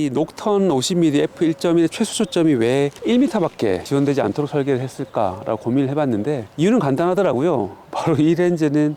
이 녹턴 50mm f1.1의 최소 초점이 왜 1m밖에 지원되지 않도록 설계를 했을까라고 고민을 해봤는데 이유는 간단하더라고요. 바로 이 렌즈는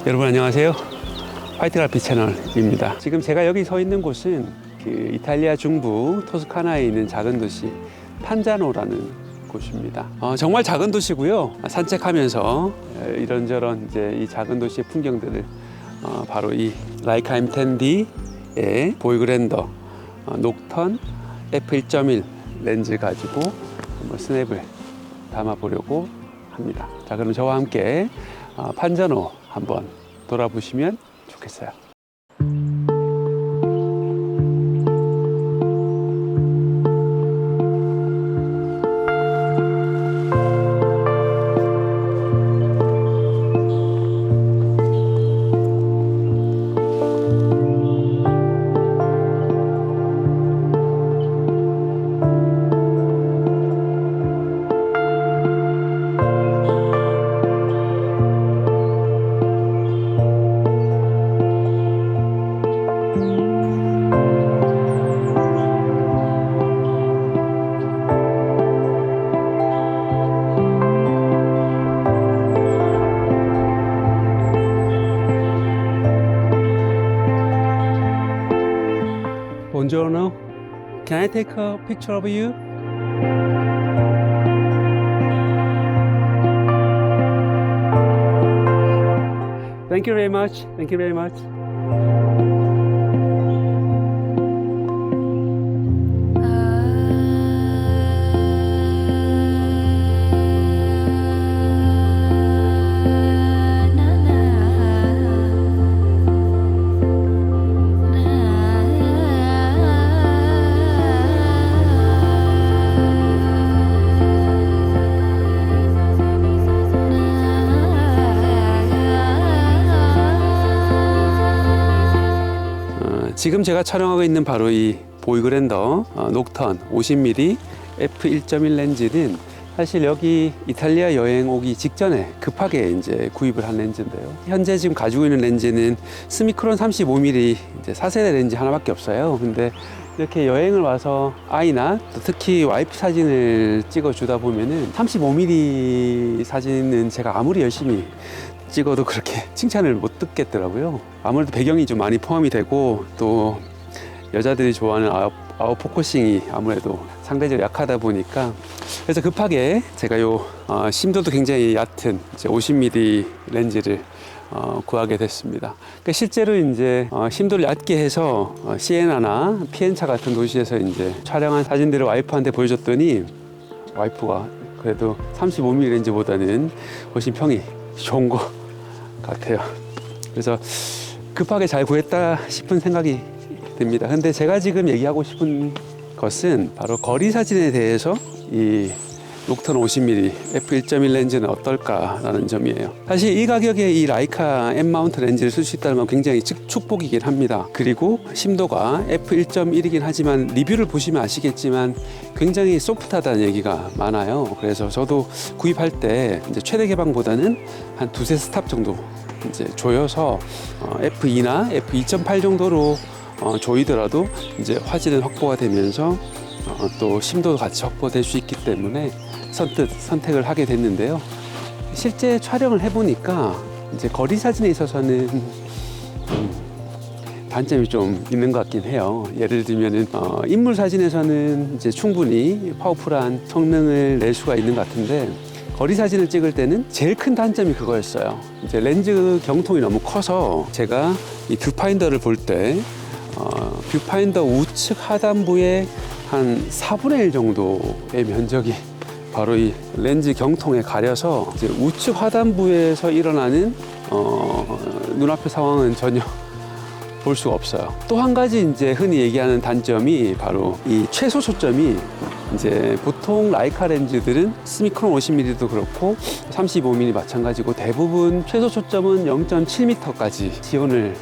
여러분 안녕하세요. 화이트갈피 채널입니다. 지금 제가 여기 서 있는 곳은 그 이탈리아 중부 토스카나에 있는 작은 도시 판자노라는 곳입니다. 정말 작은 도시고요. 산책하면서 이런저런 이제 이 작은 도시의 풍경들을 바로 이 라이카 M10D의 보이그랜더 녹턴 f1.1 렌즈 가지고 한번 스냅을 담아 보려고 합니다. 자, 그럼 저와 함께 판자노 한번 돌아보시면 좋겠어요. Buongiorno. Can I take a picture of you? Thank you very much. Thank you very much. 지금 제가 촬영하고 있는 바로 이 보이그랜더 녹턴 50mm f1.1 렌즈는 사실 여기 이탈리아 여행 오기 직전에 급하게 이제 구입을 한 렌즈인데요. 현재 지금 가지고 있는 렌즈는 스미크론 35mm 이제 4세대 렌즈 하나밖에 없어요. 근데 이렇게 여행을 와서 아이나 또 특히 와이프 사진을 찍어 주다 보면은 35mm 사진은 제가 아무리 열심히 찍어도 그렇게 칭찬을 못 듣겠더라고요. 아무래도 배경이 좀 많이 포함이 되고 또 여자들이 좋아하는 아웃 포커싱이 아무래도 상대적으로 약하다 보니까 그래서 급하게 제가 요 심도도 굉장히 얕은 이제 50mm 렌즈를 구하게 됐습니다. 그러니까 실제로 이제 심도를 얕게 해서 시에나나 피엔차 같은 도시에서 이제 촬영한 사진들을 와이프한테 보여줬더니 와이프가 그래도 35mm 렌즈보다는 훨씬 평이 좋은 것 같아요. 그래서 급하게 잘 구했다 싶은 생각이 듭니다. 근데 제가 지금 얘기하고 싶은 것은 바로 거리 사진에 대해서 이 녹턴 50mm f1.1 렌즈는 어떨까라는 점이에요. 사실 이 가격에 이 라이카 M 마운트 렌즈를 쓸 수 있다는 건 굉장히 축복이긴 합니다. 그리고 심도가 f1.1이긴 하지만 리뷰를 보시면 아시겠지만 굉장히 소프트하다는 얘기가 많아요. 그래서 저도 구입할 때 이제 최대 개방보다는 한 두세 스탑 정도 이제 조여서 f2나 f2.8 정도로 조이더라도 이제 화질은 확보가 되면서 또 심도도 같이 확보될 수 있기 때문에 선택을 하게 됐는데요. 실제 촬영을 해보니까 이제 거리 사진에 있어서는 단점이 좀 있는 것 같긴 해요. 예를 들면은 인물 사진에서는 이제 충분히 파워풀한 성능을 낼 수가 있는 것 같은데 거리 사진을 찍을 때는 제일 큰 단점이 그거였어요. 이제 렌즈 경통이 너무 커서 제가 이 뷰파인더를 볼 때 뷰파인더 우측 하단부에 한 4분의 1 정도의 면적이 바로 이 렌즈 경통에 가려서 이제 우측 하단부에서 일어나는 눈앞의 상황은 전혀 볼 수가 없어요. 또 한 가지 이제 흔히 얘기하는 단점이 바로 이 최소 초점이 이제 보통 라이카 렌즈들은 스미크론 50mm도 그렇고 35mm 마찬가지고 대부분 최소 초점은 0.7m까지 지원을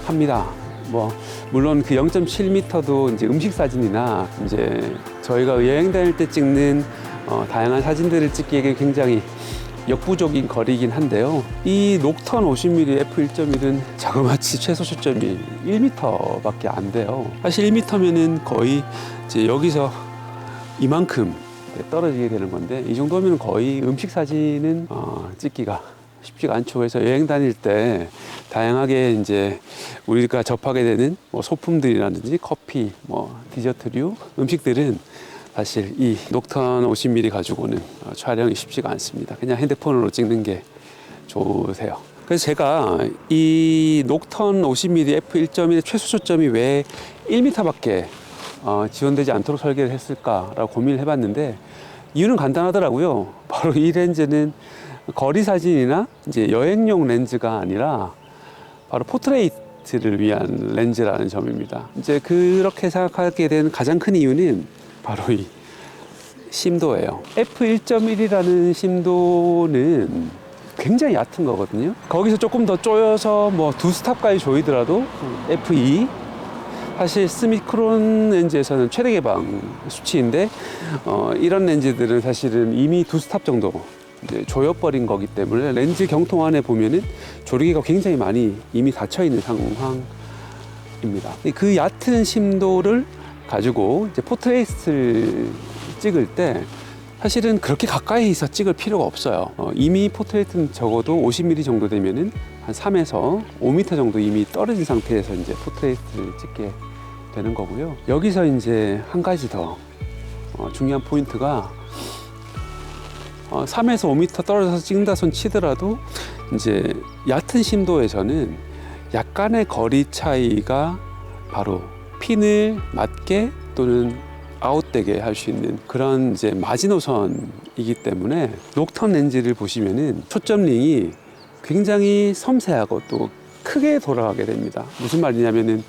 합니다. 뭐 물론 그 0.7m도 이제 음식 사진이나 이제 저희가 여행 다닐 때 찍는 다양한 사진들을 찍기에 굉장히 역부족인 거리이긴 한데요. 이 녹턴 50mm f1.1은 자그마치 최소 초점이 1m밖에 안 돼요. 사실 1m면은 거의 이제 여기서 이만큼 떨어지게 되는 건데 이 정도면 거의 음식 사진은 찍기가 쉽지가 않죠. 그래서 여행 다닐 때 다양하게 이제 우리가 접하게 되는 뭐 소품들이라든지 커피, 뭐 디저트류 음식들은 사실 이 녹턴 50mm 가지고는 촬영이 쉽지가 않습니다. 그냥 핸드폰으로 찍는 게 좋으세요. 그래서 제가 이 녹턴 50mm f1.1 최소 초점이 왜 1m밖에 지원되지 않도록 설계를 했을까라고 고민을 해봤는데 이유는 간단하더라고요. 바로 이 렌즈는 거리 사진이나 이제 여행용 렌즈가 아니라 바로 포트레이트를 위한 렌즈라는 점입니다. 이제 그렇게 생각하게 된 가장 큰 이유는 바로 이 심도예요. f1.1이라는 심도는 굉장히 얕은 거거든요. 거기서 조금 더 쪼여서 뭐 2스탑까지 조이더라도 f2 사실 스미크론 렌즈에서는 최대 개방 수치인데 이런 렌즈들은 사실은 이미 2스탑 정도 이제 조여버린 거기 때문에 렌즈 경통 안에 보면은 조리개가 굉장히 많이 이미 닫혀 있는 상황입니다. 그 얕은 심도를 가지고 이제 포트레이트를 찍을 때 사실은 그렇게 가까이서 찍을 필요가 없어요. 이미 포트레이트는 적어도 50mm 정도 되면은 한 3에서 5m 정도 이미 떨어진 상태에서 이제 포트레이트를 찍게 되는 거고요. 여기서 이제 한 가지 더 중요한 포인트가 3에서 5m 떨어져서 찍는다 손 치더라도 이제 얕은 심도에서는 약간의 거리 차이가 바로 핀을 맞게 또는 아웃되게 할 수 있는 그런 이제 마지노선이기 때문에 녹턴 렌즈를 보시면은 초점 링이 굉장히 섬세하고 또 크게 돌아가게 됩니다. 무슨 말이냐면은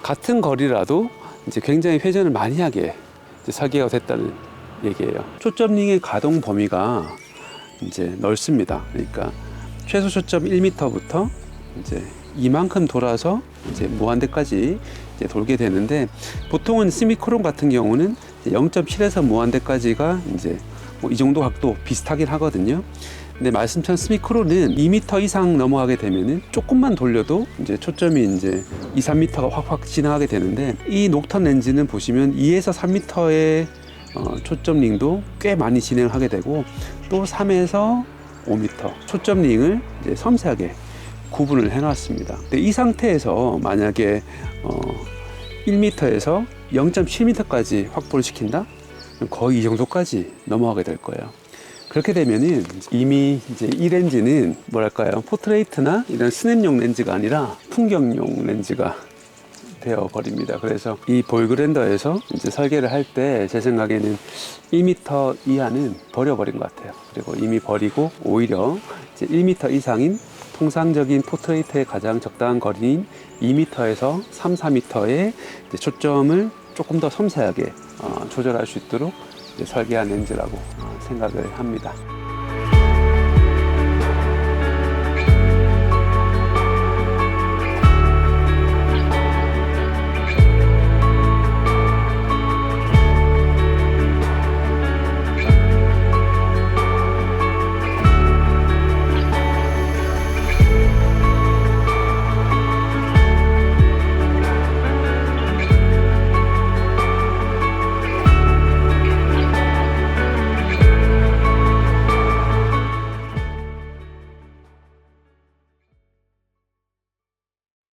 같은 거리라도 이제 굉장히 회전을 많이 하게 이제 설계가 됐다는 얘기예요. 초점 링의 가동 범위가 이제 넓습니다. 그러니까 최소 초점 1m부터 이제 이만큼 돌아서 이제 무한대까지 이제 돌게 되는데 보통은 스미크론 같은 경우는 0.7에서 무한대까지가 이제 뭐 이 정도 각도 비슷하긴 하거든요. 근데 말씀처럼 스미크론은 2m 이상 넘어가게 되면은 조금만 돌려도 이제 초점이 이제 2, 3m가 확확 지나가게 되는데 이 녹턴 렌즈는 보시면 2에서 3m의 초점 링도 꽤 많이 진행을 하게 되고 또 3에서 5m 초점 링을 이제 섬세하게 구분을 해놨습니다. 근데 이 상태에서 만약에 1m에서 0.7m까지 확보를 시킨다? 그럼 거의 이 정도까지 넘어가게 될 거예요. 그렇게 되면은 이미 이제 이 렌즈는 뭐랄까요, 포트레이트나 이런 스냅용 렌즈가 아니라 풍경용 렌즈가 되어 버립니다. 그래서 이 보이그랜더에서 이제 설계를 할 때 제 생각에는 1m 이하는 버려버린 것 같아요. 그리고 이미 버리고 오히려 이제 1m 이상인 통상적인 포트레이트의 가장 적당한 거리인 2m에서 3, 4m의 초점을 조금 더 섬세하게 조절할 수 있도록 설계한 렌즈라고 생각을 합니다.